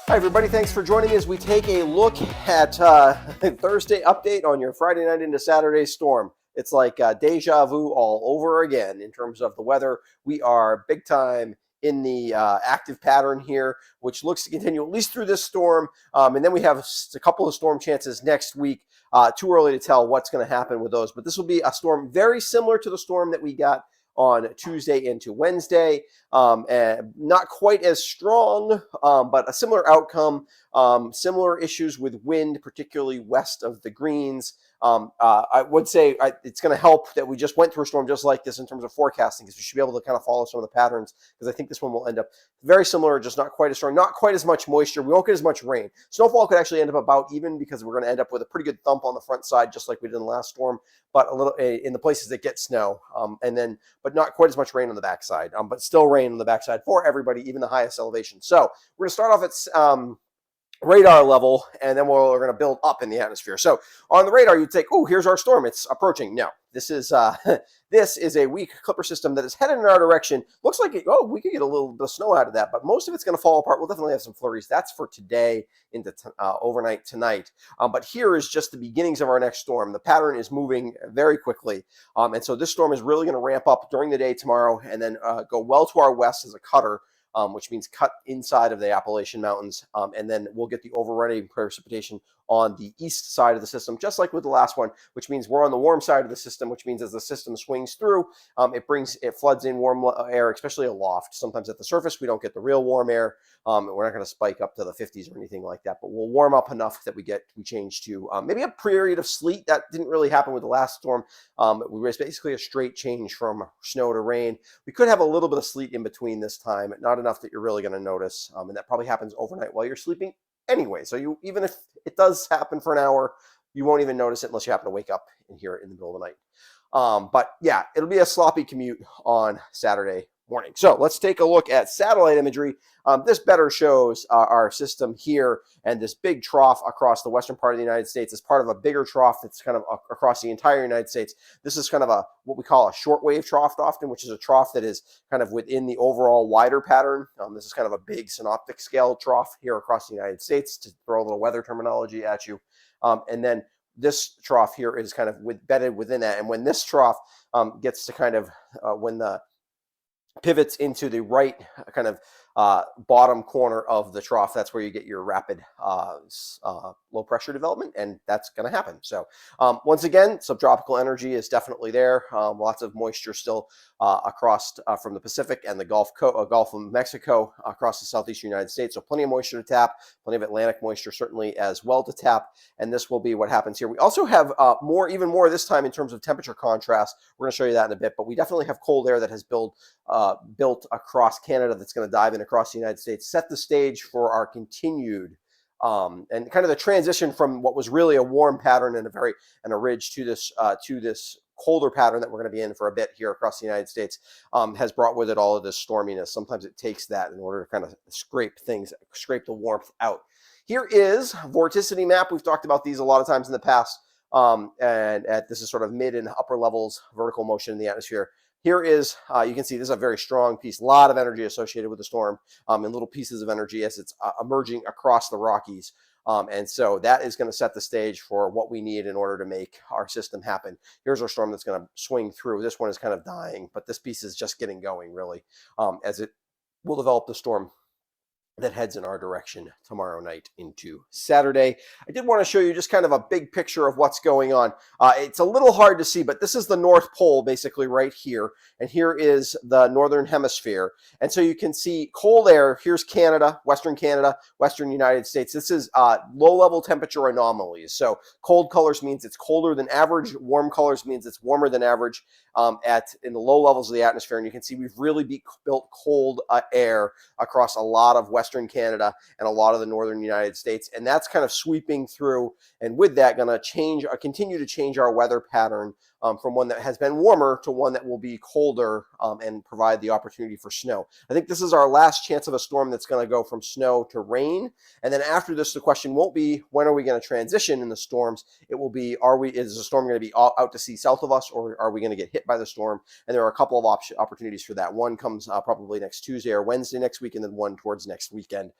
Hi, everybody. Thanks for joining me as we take a look at Thursday update on your Friday night into Saturday storm. It's like deja vu all over again in terms of the weather. We are big time in the active pattern here, which looks to continue at least through this storm. And then we have a couple of storm chances next week. Too early to tell what's going to happen with those. But this will be a storm very similar to the storm that we got on Tuesday into Wednesday. And not quite as strong, but a similar outcome, similar issues with wind, particularly west of the greens. I would say it's going to help that we just went through a storm just like this in terms of forecasting, because we should be able to kind of follow some of the patterns, because I think this one will end up very similar, just not quite as strong, not quite as much moisture. We won't get as much rain. Snowfall could actually end up about even, because we're going to end up with a pretty good thump on the front side, just like we did in the last storm, but a little in the places that get snow, but not quite as much rain on the backside, but still rain on the backside for everybody, even the highest elevation. So we're going to start off at radar level, and then we're going to build up in the atmosphere. So on the radar, you'd think, oh, here's our storm. It's approaching. No, this is this is a weak Clipper system that is headed in our direction. Looks like, we could get a little bit of snow out of that, but most of it's going to fall apart. We'll definitely have some flurries. That's for today into overnight tonight. But here is just the beginnings of our next storm. The pattern is moving very quickly. And so this storm is really going to ramp up during the day tomorrow and then go well to our west as a cutter, which means cut inside of the Appalachian Mountains. And then we'll get the overrunning precipitation on the east side of the system, just like with the last one, which means we're on the warm side of the system, which means as the system swings through, it floods in warm air, especially aloft. Sometimes at the surface, we don't get the real warm air. We're not going to spike up to the 50s or anything like that, but we'll warm up enough that we change to maybe a period of sleet. That didn't really happen with the last storm. It was basically a straight change from snow to rain. We could have a little bit of sleet in between this time, not enough that you're really going to notice, and that probably happens overnight while you're sleeping anyway. So even if it does happen for an hour, you won't even notice it unless you happen to wake up and hear it in the middle of the night. But yeah, it'll be a sloppy commute on Saturday morning. So let's take a look at satellite imagery. This better shows our system here and this big trough across the western part of the United States as part of a bigger trough that's kind of across the entire United States. This is kind of what we call a shortwave trough often, which is a trough that is kind of within the overall wider pattern. This is kind of a big synoptic scale trough here across the United States, to throw a little weather terminology at you. And then this trough here is kind of embedded within that. And when this trough gets to kind of when the pivots into the right kind of bottom corner of the trough, that's where you get your rapid low pressure development, and that's going to happen. So once again, subtropical energy is definitely there. Lots of moisture still across from the Pacific and the Gulf of Mexico across the southeastern United States. So plenty of moisture to tap, plenty of Atlantic moisture certainly as well to tap, and this will be what happens here. We also have even more this time in terms of temperature contrast. We're going to show you that in a bit, but we definitely have cold air that has built across Canada that's going to dive in across the United States, set the stage for our continued and kind of the transition from what was really a warm pattern and a ridge to this colder pattern that we're going to be in for a bit here across the United States, has brought with it all of this storminess. Sometimes it takes that in order to kind of scrape the warmth out. Here is vorticity map. We've talked about these a lot of times in the past, this is sort of mid and upper levels vertical motion in the atmosphere. Here is, you can see this is a very strong piece, a lot of energy associated with the storm, and little pieces of energy as it's emerging across the Rockies. And so that is going to set the stage for what we need in order to make our system happen. Here's our storm that's going to swing through. This one is kind of dying, but this piece is just getting going, really, as it will develop the storm that heads in our direction tomorrow night into Saturday. I did want to show you just kind of a big picture of what's going on. It's a little hard to see, but this is the North Pole basically right here. And here is the Northern Hemisphere. And so you can see cold air. Here's Canada, Western United States. This is low-level temperature anomalies. So cold colors means it's colder than average. Warm colors means it's warmer than average in the low levels of the atmosphere. And you can see we've really built cold air across a lot of Western Canada and a lot of the northern United States, and that's kind of sweeping through, and with that going to continue to change our weather pattern from one that has been warmer to one that will be colder and provide the opportunity for snow. I think this is our last chance of a storm that's going to go from snow to rain, and then after this the question won't be when are we going to transition in the storms. It will be, is the storm going to be out to sea south of us, or are we going to get hit by the storm? And there are a couple of opportunities for that. One comes probably next Tuesday or Wednesday next week, and then one towards next week. weekend.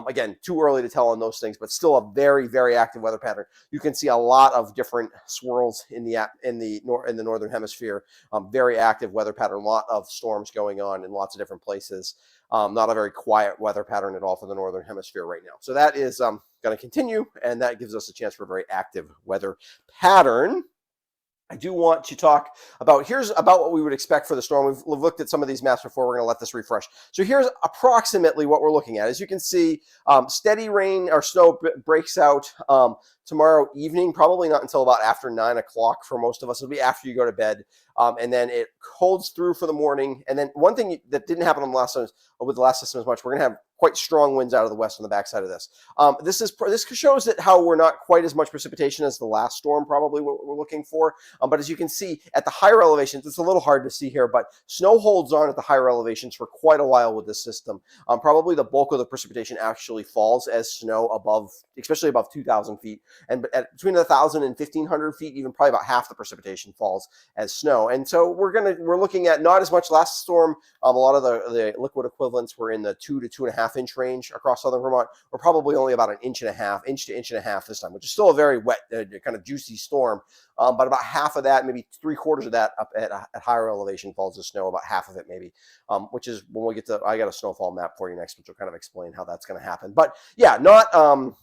Again, too early to tell on those things, but still a very, very active weather pattern. You can see a lot of different swirls in the northern hemisphere. Very active weather pattern, a lot of storms going on in lots of different places. Not a very quiet weather pattern at all for the northern hemisphere right now. So that is going to continue, and that gives us a chance for a very active weather pattern. I do want to talk about, here's about what we would expect for the storm. We've looked at some of these maps before. We're going to let this refresh. So here's approximately what we're looking at. As you can see, steady rain or snow breaks out tomorrow evening, probably not until about after 9 o'clock for most of us. It'll be after you go to bed. And then it holds through for the morning. And then one thing that didn't happen on the last with the last system as much, we're going to have quite strong winds out of the west on the backside of this. This shows that how we're not quite as much precipitation as the last storm, probably what we're looking for. But as you can see at the higher elevations, it's a little hard to see here, but snow holds on at the higher elevations for quite a while with this system. Probably the bulk of the precipitation actually falls as snow above, especially above 2,000 feet. And between 1,000 and 1,500 feet, even probably about half the precipitation falls as snow. And so we're looking at not as much last storm. A lot of the liquid equivalents were in the 2 to 2.5 inch range across southern Vermont. We're probably only about an inch to inch and a half this time, which is still a very wet, kind of juicy storm. But about half of that, maybe 3/4 of that up at higher elevation falls as snow, about half of it maybe, which is when we get to, I got a snowfall map for you next, which will kind of explain how that's going to happen. But yeah, not,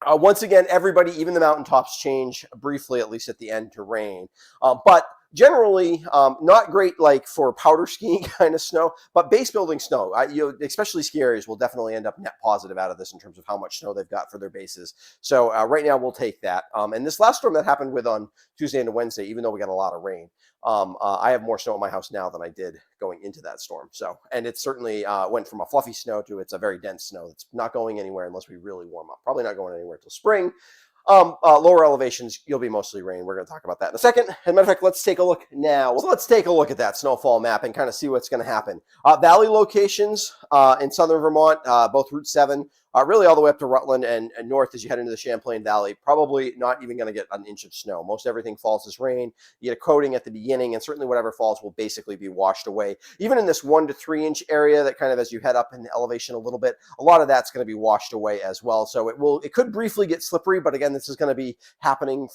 once again, everybody, even the mountaintops, change briefly, at least at the end, to rain. But generally, not great like for powder skiing kind of snow, but base building snow. Especially ski areas will definitely end up net positive out of this in terms of how much snow they've got for their bases. So right now we'll take that. And this last storm that happened on Tuesday into Wednesday, even though we got a lot of rain, I have more snow at my house now than I did going into that storm. So, and it certainly went from a fluffy snow to it's a very dense snow that's not going anywhere unless we really warm up. Probably not going anywhere till spring. Lower elevations, you'll be mostly rain. We're going to talk about that in a second. As a matter of fact, let's take a look now. So let's take a look at that snowfall map and kind of see what's going to happen. Valley locations in southern Vermont, both Route 7, really all the way up to Rutland and north as you head into the Champlain Valley. Probably not even going to get an inch of snow. Most everything falls as rain. You get a coating at the beginning, and certainly whatever falls will basically be washed away. Even in this 1 to 3 inch area that kind of as you head up in the elevation a little bit, a lot of that's going to be washed away as well. So it could briefly get slippery, but again, this is going to be happening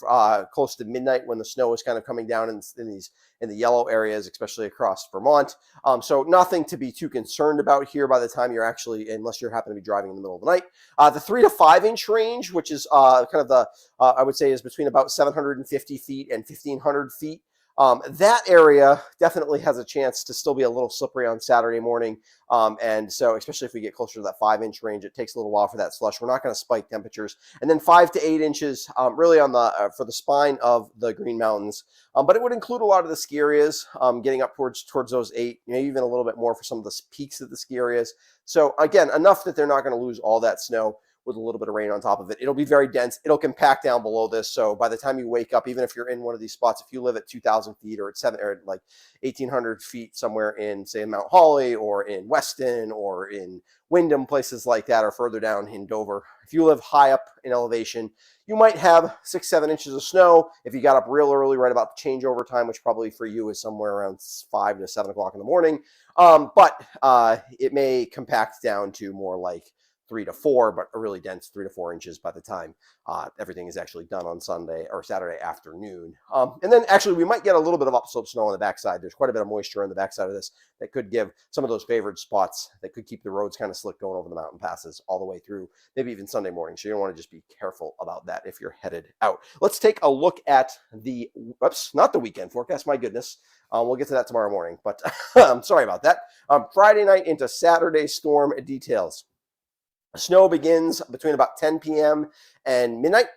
close to midnight when the snow is kind of coming down in the yellow areas, especially across Vermont. So nothing to be too concerned about here by the time you're actually, unless you're happen to be driving in the middle of the night. The 3 to 5 inch range, which is kind of the, I would say is between about 750 feet and 1,500 feet. That area definitely has a chance to still be a little slippery on Saturday morning. And so especially if we get closer to that 5 inch range, it takes a little while for that slush. We're not going to spike temperatures. And then 5 to 8 inches really on the for the spine of the Green Mountains. But it would include a lot of the ski areas, getting up towards those 8, maybe even a little bit more for some of the peaks of the ski areas. So again, enough that they're not going to lose all that snow with a little bit of rain on top of it. It'll be very dense. It'll compact down below this. So by the time you wake up, even if you're in one of these spots, if you live at 2,000 feet or at like 1,800 feet somewhere in, say, Mount Holly or in Weston or in Windham, places like that, or further down in Dover, if you live high up in elevation, you might have 6-7 inches of snow. If you got up real early, right about the changeover time, which probably for you is somewhere around 5 to 7 o'clock in the morning. But it may compact down to more like 3 to 4, but a really dense 3 to 4 inches by the time everything is actually done on Sunday or Saturday afternoon. And then actually we might get a little bit of upslope snow on the backside. There's quite a bit of moisture on the backside of this that could give some of those favored spots that could keep the roads kind of slick going over the mountain passes all the way through, maybe even Sunday morning. So you don't want to just be careful about that if you're headed out. Let's take a look at the, not the weekend forecast, my goodness. We'll get to that tomorrow morning, but I'm sorry about that. Friday night into Saturday storm details. Snow begins between about 10 p.m. and midnight,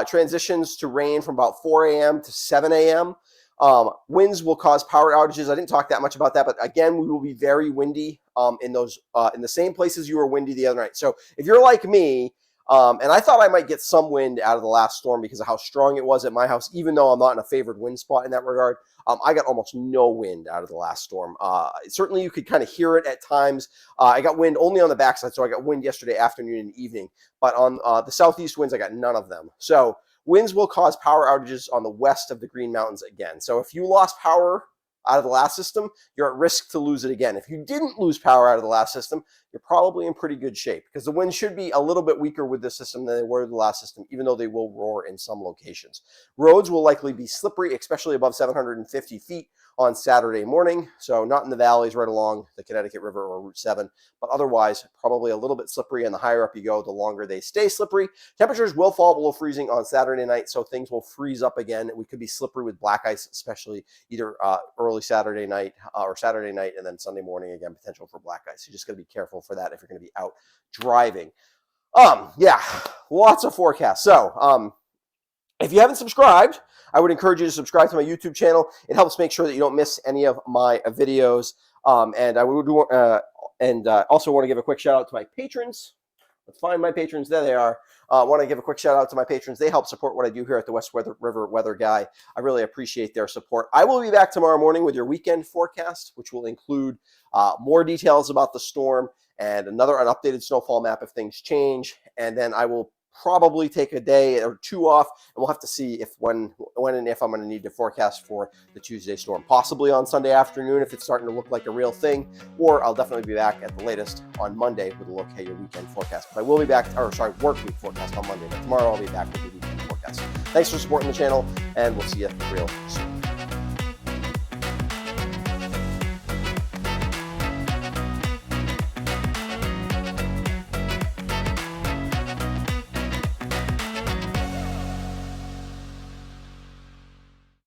transitions to rain from about 4 a.m. to 7 a.m. Winds will cause power outages. I didn't talk that much about that, but again, we will be very windy in the same places you were windy the other night. So if you're like me, and I thought I might get some wind out of the last storm because of how strong it was at my house, even though I'm not in a favored wind spot in that regard. I got almost no wind out of the last storm. Certainly you could kind of hear it at times. I got wind only on the backside, so I got wind yesterday afternoon and evening. But on the southeast winds, I got none of them. So winds will cause power outages on the west of the Green Mountains again. So if you lost power out of the last system, you're at risk to lose it again. If you didn't lose power out of the last system, you're probably in pretty good shape because the winds should be a little bit weaker with this system than they were the last system, even though they will roar in some locations. Roads will likely be slippery, especially above 750 feet on Saturday morning. So not in the valleys right along the Connecticut River or Route 7, but otherwise probably a little bit slippery. And the higher up you go, the longer they stay slippery. Temperatures will fall below freezing on Saturday night, so things will freeze up again. We could be slippery with black ice, especially either early Saturday night or Saturday night, and then Sunday morning again, potential for black ice. You just got to be careful for that if you're going to be out driving. Yeah, lots of forecasts. So if you haven't subscribed, I would encourage you to subscribe to my YouTube channel. It helps make sure that you don't miss any of my videos. And I would also want to give a quick shout out to my patrons. Let's find my patrons. There they are. I want to give a quick shout out to my patrons. They help support what I do here at the West River Weather Guy. I really appreciate their support. I will be back tomorrow morning with your weekend forecast, which will include more details about the storm and an updated snowfall map if things change. And then I will probably take a day or two off, and we'll have to see if when and if I'm going to need to forecast for the Tuesday storm, possibly on Sunday afternoon if it's starting to look like a real thing, or I'll definitely be back at the latest on Monday with a look at your weekend forecast. But I will be back, work week forecast on Monday, but tomorrow I'll be back with the weekend forecast. Thanks for supporting the channel, and we'll see you real soon.